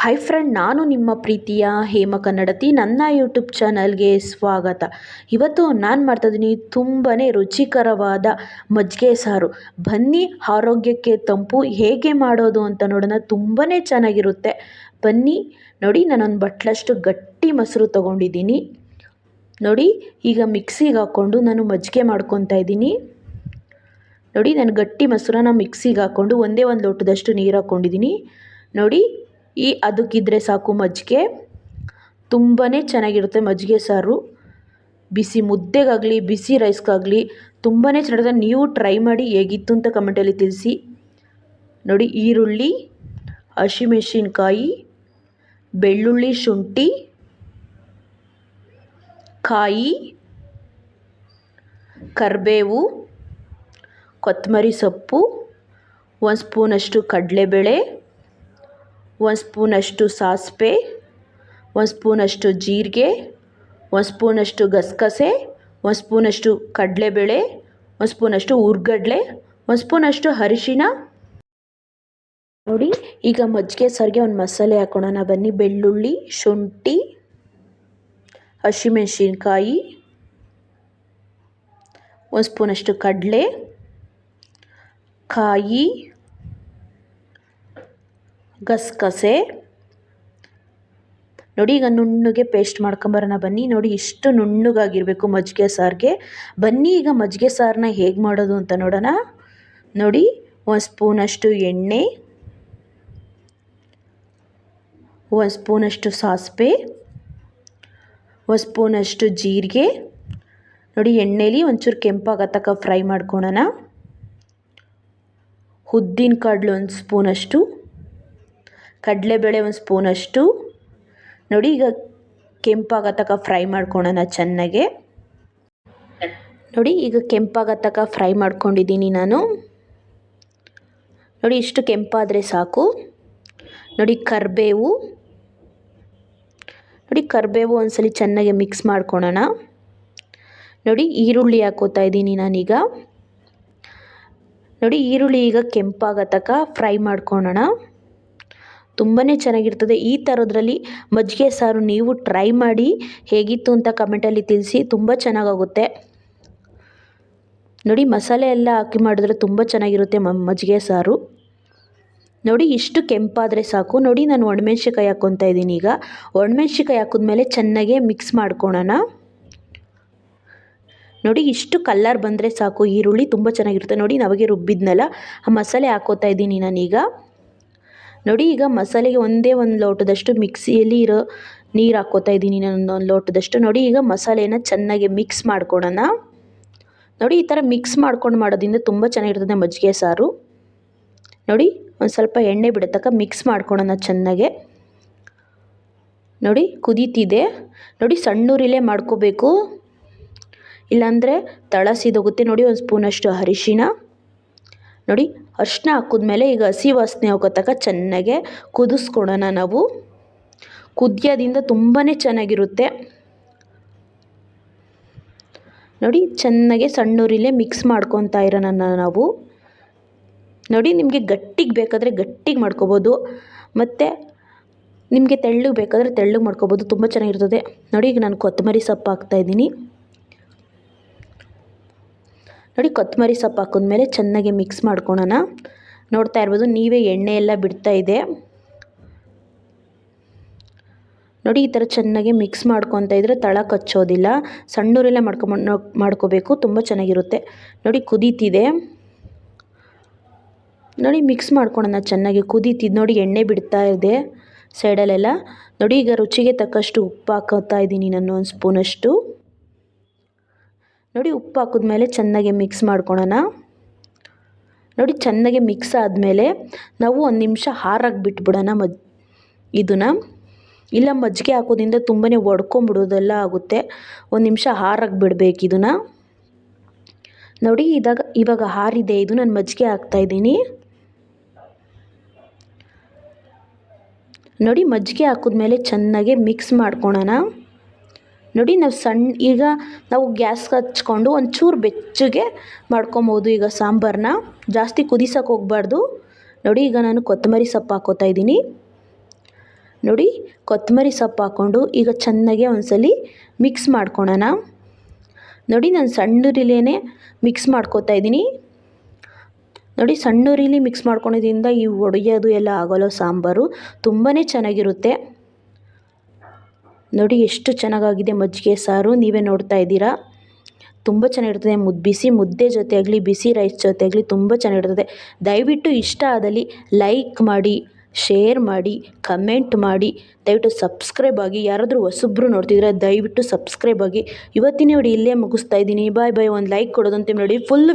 Hi friend, ನಾನು ನಿಮ್ಮ ಪ್ರೀತಿಯ ಹೇಮ ಕನ್ನಡತಿ. ನನ್ನ ಯೂಟ್ಯೂಬ್ ಚಾನಲ್ಗೆ ಸ್ವಾಗತ. ಇವತ್ತು ನಾನು ಮಾಡ್ತಾಯಿದ್ದೀನಿ ತುಂಬಾ ರುಚಿಕರವಾದ ಮಜ್ಜಿಗೆ ಸಾರು. ಬನ್ನಿ, ಆರೋಗ್ಯಕ್ಕೆ ತಂಪು ಹೇಗೆ ಮಾಡೋದು ಅಂತ ನೋಡೋಣ. ತುಂಬಾ ಚೆನ್ನಾಗಿರುತ್ತೆ. ಬನ್ನಿ ನೋಡಿ, ನಾನೊಂದು ಬಟ್ಲಷ್ಟು ಗಟ್ಟಿ ಮೊಸರು ತೊಗೊಂಡಿದ್ದೀನಿ. ನೋಡಿ, ಈಗ ಮಿಕ್ಸಿಗೆ ಹಾಕ್ಕೊಂಡು ನಾನು ಮಜ್ಜಿಗೆ ಮಾಡ್ಕೊತಾ ಇದ್ದೀನಿ. ನೋಡಿ, ನಾನು ಗಟ್ಟಿ ಮೊಸರನ್ನ ಮಿಕ್ಸಿಗೆ ಹಾಕ್ಕೊಂಡು ಒಂದೇ ಒಂದು ಲೋಟದಷ್ಟು ನೀರು ಹಾಕ್ಕೊಂಡಿದ್ದೀನಿ. ನೋಡಿ, ಅದಕ್ಕಿದ್ರೆ ಸಾಕು ಮಜ್ಜಿಗೆ. ತುಂಬಾ ಚೆನ್ನಾಗಿರುತ್ತೆ ಮಜ್ಜಿಗೆ ಸಾರು. ಬಿಸಿ ಮುದ್ದೆಗಾಗಲಿ ಬಿಸಿ ರೈಸ್ಗಾಗಲಿ ತುಂಬಾ ಚೆನ್ನಾಗಿರುತ್ತೆ. ನೀವು ಟ್ರೈ ಮಾಡಿ, ಹೇಗಿತ್ತು ಅಂತ ಕಮೆಂಟಲ್ಲಿ ತಿಳಿಸಿ. ನೋಡಿ, ಈರುಳ್ಳಿ, ಹಸಿಮೆಣಸಿನ್ಕಾಯಿ, ಬೆಳ್ಳುಳ್ಳಿ, ಶುಂಠಿ, ಕಾಯಿ, ಕರಿಬೇವು, ಕೊತ್ತಂಬರಿ ಸೊಪ್ಪು, 1 ಸ್ಪೂನಷ್ಟು ಕಡಲೆಬೇಳೆ, 1 ಸ್ಪೂನಷ್ಟು ಸಾಸಿವೆ, 1 ಸ್ಪೂನಷ್ಟು ಜೀರಿಗೆ, 1 ಸ್ಪೂನಷ್ಟು ಗಸಗಸೆ, 1 ಸ್ಪೂನಷ್ಟು ಕಡಲೆಬೇಳೆ, 1 ಸ್ಪೂನಷ್ಟು ಹುರ್ಗಡ್ಲೆ, 1 ಸ್ಪೂನಷ್ಟು ಅರಿಶಿನ. ನೋಡಿ, ಈಗ ಮಜ್ಜಿಗೆ ಸಾರಿಗೆ ಒಂದು ಮಸಾಲೆ ಹಾಕೋಣ ಬನ್ನಿ. ಬೆಳ್ಳುಳ್ಳಿ, ಶುಂಠಿ, ಹಸಿಮೆಣಸಿನ್ಕಾಯಿ, 1 ಸ್ಪೂನಷ್ಟು ಕಡಲೆ, ಕಾಯಿ, ಗಸಗಸೆ. ನೋಡಿ, ಈಗ ನುಣ್ಣಗೆ ಪೇಸ್ಟ್ ಮಾಡ್ಕೊಂಬರೋಣ ಬನ್ನಿ. ನೋಡಿ, ಇಷ್ಟು ನುಣ್ಣಗಾಗಿರಬೇಕು ಮಜ್ಜಿಗೆ ಸಾರಿಗೆ. ಬನ್ನಿ, ಈಗ ಮಜ್ಜಿಗೆ ಸಾರನ್ನ ಹೇಗೆ ಮಾಡೋದು ಅಂತ ನೋಡೋಣ. ನೋಡಿ, 1 ಸ್ಪೂನಷ್ಟು ಎಣ್ಣೆ, 1 ಸ್ಪೂನಷ್ಟು ಸಾಸಿವೆ, 1 ಸ್ಪೂನಷ್ಟು ಜೀರಿಗೆ. ನೋಡಿ, ಎಣ್ಣೆಲಿ ಒಂಚೂರು ಕೆಂಪಾಗೋ ತನಕ ಫ್ರೈ ಮಾಡ್ಕೊಳ್ಳೋಣ. ಉದ್ದಿನ ಕಡಲೆ 1 ಸ್ಪೂನಷ್ಟು, ಕಡಲೆಬೇಳೆ 1 ಸ್ಪೂನಷ್ಟು. ನೋಡಿ, ಈಗ ಕೆಂಪಾಗೋ ತನಕ ಫ್ರೈ ಮಾಡ್ಕೊಳ್ಳೋಣ ಚೆನ್ನಾಗೆ. ನೋಡಿ, ಈಗ ಕೆಂಪಾಗೋ ತನಕ ಫ್ರೈ ಮಾಡ್ಕೊಂಡಿದ್ದೀನಿ ನಾನು. ನೋಡಿ, ಇಷ್ಟು ಕೆಂಪಾದರೆ ಸಾಕು. ನೋಡಿ, ಕರಿಬೇವು. ನೋಡಿ, ಕರಿಬೇವು ಒಂದ್ಸಲಿ ಚೆನ್ನಾಗಿ ಮಿಕ್ಸ್ ಮಾಡ್ಕೊಳ್ಳೋಣ. ನೋಡಿ, ಈರುಳ್ಳಿ ಹಾಕೋತಾ ಇದ್ದೀನಿ ನಾನೀಗ. ನೋಡಿ, ಈರುಳ್ಳಿ ಈಗ ಕೆಂಪಾಗೋ ತನಕ ಫ್ರೈ ಮಾಡ್ಕೊಳ್ಳೋಣ. ತುಂಬಾ ಚೆನ್ನಾಗಿರ್ತದೆ ಈ ಥರದ್ರಲ್ಲಿ ಮಜ್ಜಿಗೆ ಸಾರು. ನೀವು ಟ್ರೈ ಮಾಡಿ, ಹೇಗಿತ್ತು ಅಂತ ಕಮೆಂಟಲ್ಲಿ ತಿಳಿಸಿ. ತುಂಬ ಚೆನ್ನಾಗಾಗುತ್ತೆ. ನೋಡಿ, ಮಸಾಲೆ ಎಲ್ಲ ಹಾಕಿ ಮಾಡಿದ್ರೆ ತುಂಬ ಚೆನ್ನಾಗಿರುತ್ತೆ ಮಜ್ಜಿಗೆ ಸಾರು. ನೋಡಿ, ಇಷ್ಟು ಕೆಂಪಾದರೆ ಸಾಕು. ನೋಡಿ, ನಾನು ಒಣಮೆಣ್ಸಿಕಾಯಿ ಹಾಕ್ಕೊತಾ ಇದ್ದೀನಿ. ಈಗ ಒಣಮೆಣ್ಸಿಕಾಯಿ ಹಾಕಿದ್ಮೇಲೆ ಚೆನ್ನಾಗೆ ಮಿಕ್ಸ್ ಮಾಡ್ಕೊಳ್ಳೋಣ. ನೋಡಿ, ಇಷ್ಟು ಕಲ್ಲರ್ ಬಂದರೆ ಸಾಕು. ಈರುಳ್ಳಿ ತುಂಬ ಚೆನ್ನಾಗಿರುತ್ತೆ. ನೋಡಿ, ನಾವಾಗೆ ರುಬ್ಬಿದ್ನಲ್ಲ ಆ ಮಸಾಲೆ ಹಾಕೋತಾ ಇದ್ದೀನಿ ನಾನೀಗ. ನೋಡಿ, ಈಗ ಮಸಾಲೆಗೆ ಒಂದೇ ಒಂದು ಲೋಟದಷ್ಟು ಮಿಕ್ಸಿಯಲ್ಲಿ ಇರೋ ನೀರು ಹಾಕ್ಕೋತಾ ಇದ್ದೀನಿ ನಾನು, ಒಂದು ಲೋಟದಷ್ಟು. ನೋಡಿ, ಈಗ ಮಸಾಲೆನ ಚೆನ್ನಾಗಿ ಮಿಕ್ಸ್ ಮಾಡ್ಕೊಳ್ಳೋಣ. ನೋಡಿ, ಈ ಥರ ಮಿಕ್ಸ್ ಮಾಡ್ಕೊಂಡು ಮಾಡೋದ್ರಿಂದ ತುಂಬ ಚೆನ್ನಾಗಿರ್ತದೆ ಮಜ್ಜಿಗೆ ಸಾರು. ನೋಡಿ, ಒಂದು ಸ್ವಲ್ಪ ಎಣ್ಣೆ ಬಿಡತಕ್ಕ ಮಿಕ್ಸ್ ಮಾಡ್ಕೊಳ್ಳೋಣ ಚೆನ್ನಾಗೆ. ನೋಡಿ, ಕುದೀತಿದೆ. ನೋಡಿ, ಸಣ್ಣೂರಿಲೇ ಮಾಡ್ಕೋಬೇಕು, ಇಲ್ಲಾಂದರೆ ತಳ ಸಿದೋಗುತ್ತೆ. ನೋಡಿ, 1 ಸ್ಪೂನಷ್ಟು ಅರಿಶಿನ. ನೋಡಿ, ಅರಿಶಿನ ಹಾಕಿದ್ಮೇಲೆ ಈಗ ಹಸಿ ವಾಸನೆ ಹೋಗೋ ತನಕ ಚೆನ್ನಾಗೆ ಕುದಿಸ್ಕೊಳೋಣ ನಾವು. ಕುದಿಯೋದ್ರಿಂದ ತುಂಬಾ ಚೆನ್ನಾಗಿರುತ್ತೆ. ನೋಡಿ, ಚೆನ್ನಾಗೆ ಸಣ್ಣೂರಿಲೇ ಮಿಕ್ಸ್ ಮಾಡ್ಕೊತಾ ಇರೋಣ ನಾವು. ನೋಡಿ, ನಿಮಗೆ ಗಟ್ಟಿಗೆ ಬೇಕಾದರೆ ಗಟ್ಟಿಗೆ ಮಾಡ್ಕೊಬೋದು, ಮತ್ತು ನಿಮಗೆ ತೆಳ್ಳಗೆ ಬೇಕಾದರೆ ತೆಳ್ಳಗೆ ಮಾಡ್ಕೊಬೋದು. ತುಂಬ ಚೆನ್ನಾಗಿರ್ತದೆ. ನೋಡಿ, ಈಗ ನಾನು ಕೊತ್ತಂಬರಿ ಸೊಪ್ಪು ಹಾಕ್ತಾಯಿದ್ದೀನಿ. ನೋಡಿ, ಕೊತ್ತಂಬರಿ ಸೊಪ್ಪು ಹಾಕಿದ್ಮೇಲೆ ಚೆನ್ನಾಗಿ ಮಿಕ್ಸ್ ಮಾಡ್ಕೊಳ್ಳೋಣ. ನೋಡ್ತಾ ಇರ್ಬೋದು ನೀವೇ, ಎಣ್ಣೆ ಎಲ್ಲ ಬಿಡ್ತಾ ಇದೆ. ನೋಡಿ, ಈ ಥರ ಚೆನ್ನಾಗಿ ಮಿಕ್ಸ್ ಮಾಡ್ಕೊತಾ ಇದ್ದರೆ ತಳ ಕಚ್ಚೋದಿಲ್ಲ. ಸಣ್ಣೂರೆಲ್ಲ ಮಾಡ್ಕೋಬೇಕು, ತುಂಬ ಚೆನ್ನಾಗಿರುತ್ತೆ. ನೋಡಿ, ಕುದೀತಿದೆ. ನೋಡಿ, ಮಿಕ್ಸ್ ಮಾಡ್ಕೊಳ್ಳೋಣ ಚೆನ್ನಾಗಿ. ಕುದೀತಿದ್ದು ನೋಡಿ, ಎಣ್ಣೆ ಬಿಡ್ತಾ ಇದೆ ಸೈಡಲ್ಲೆಲ್ಲ. ನೋಡಿ, ಈಗ ರುಚಿಗೆ ತಕ್ಕಷ್ಟು ಉಪ್ಪು ಹಾಕೋತಾ ಇದ್ದೀನಿ ನಾನು, 1 ಸ್ಪೂನಷ್ಟು. ನೋಡಿ, ಉಪ್ಪು ಹಾಕಿದ್ಮೇಲೆ ಚೆನ್ನಾಗಿ ಮಿಕ್ಸ್ ಮಾಡ್ಕೊಳ್ಳೋಣ. ನೋಡಿ, ಚೆನ್ನಾಗಿ ಮಿಕ್ಸ್ ಆದಮೇಲೆ ನಾವು 1 ನಿಮಿಷ ಹಾರಾಗಿ ಬಿಟ್ಬಿಡೋಣ ಇದನ್ನು. ಇಲ್ಲ, ಮಜ್ಜಿಗೆ ಹಾಕೋದ್ರಿಂದ ತುಂಬಾ ಒಡ್ಕೊಂಬಿಡೋದೆಲ್ಲ ಆಗುತ್ತೆ. 1 ನಿಮಿಷ ಹಾರಾಗಿ ಬಿಡಬೇಕು ಇದನ್ನು. ನೋಡಿ, ಇವಾಗ ಹಾರಿದೆ ಇದು. ನಾನು ಮಜ್ಜಿಗೆ ಹಾಕ್ತಾಯಿದ್ದೀನಿ. ನೋಡಿ, ಮಜ್ಜಿಗೆ ಹಾಕಿದ್ಮೇಲೆ ಚೆನ್ನಾಗಿ ಮಿಕ್ಸ್ ಮಾಡ್ಕೊಳ್ಳೋಣ. ನೋಡಿ, ಈಗ ನಾವು ಗ್ಯಾಸ್ ಹಚ್ಕೊಂಡು ಒಂಚೂರು ಬೆಚ್ಚಗೆ ಮಾಡ್ಕೊಬೋದು ಈಗ ಸಾಂಬಾರನ್ನ. ಜಾಸ್ತಿ ಕುದಿಸೋಕೆ ಹೋಗಬಾರ್ದು. ನೋಡಿ, ಈಗ ನಾನು ಕೊತ್ತಂಬರಿ ಸೊಪ್ಪು ಹಾಕ್ಕೋತಾ ಇದ್ದೀನಿ. ನೋಡಿ ಕೊತ್ತಂಬರಿ ಸೊಪ್ಪು ಹಾಕ್ಕೊಂಡು ಈಗ ಚೆನ್ನಾಗೆ ಒಂದ್ಸಲಿ ಮಿಕ್ಸ್ ಮಾಡ್ಕೊಳೋಣ. ನೋಡಿ ನಾನು ಸಣ್ಣ ಉರಿಲೇನೆ ಮಿಕ್ಸ್ ಮಾಡ್ಕೊತಾ ಇದ್ದೀನಿ. ನೋಡಿ ಸಣ್ಣ ಉರಿಲಿ ಮಿಕ್ಸ್ ಮಾಡ್ಕೊಳೋದ್ರಿಂದ ಈ ಒಡೆಯೋದು ಎಲ್ಲ ಆಗೋಲ್ಲ. ಸಾಂಬಾರು ತುಂಬಾ ಚೆನ್ನಾಗಿರುತ್ತೆ. ನೋಡಿ ಎಷ್ಟು ಚೆನ್ನಾಗಾಗಿದೆ ಮಜ್ಜಿಗೆ ಸಾರು, ನೀವೇ ನೋಡ್ತಾ ಇದ್ದೀರಾ. ತುಂಬ ಚೆನ್ನಾಗಿರ್ತದೆ. ಬಿಸಿ ಮುದ್ದೆ ಜೊತೆ ಆಗಲಿ ಬಿಸಿ ರೈಸ್ ಜೊತೆ ಆಗಲಿ ತುಂಬ ಚೆನ್ನಾಗಿರ್ತದೆ. ದಯವಿಟ್ಟು ಇಷ್ಟ ಆದಲ್ಲಿ ಲೈಕ್ ಮಾಡಿ, ಶೇರ್ ಮಾಡಿ, ಕಮೆಂಟ್ ಮಾಡಿ, ದಯವಿಟ್ಟು ಸಬ್ಸ್ಕ್ರೈಬ್ ಆಗಿ. ಯಾರಾದರೂ ಹೊಸಬ್ರು ನೋಡ್ತಿದ್ರೆ ದಯವಿಟ್ಟು ಸಬ್ಸ್ಕ್ರೈಬ್ ಆಗಿ. ಇವತ್ತಿನ ವಿಡಿಯೋ ಇಲ್ಲೇ ಮುಗಿಸ್ತಾ ಇದ್ದೀನಿ. ಬಾಯ್ ಬಾಯ್. ಒಂದು ಲೈಕ್ ಕೊಡೋದಂತೆ ನೋಡಿ. ಫುಲ್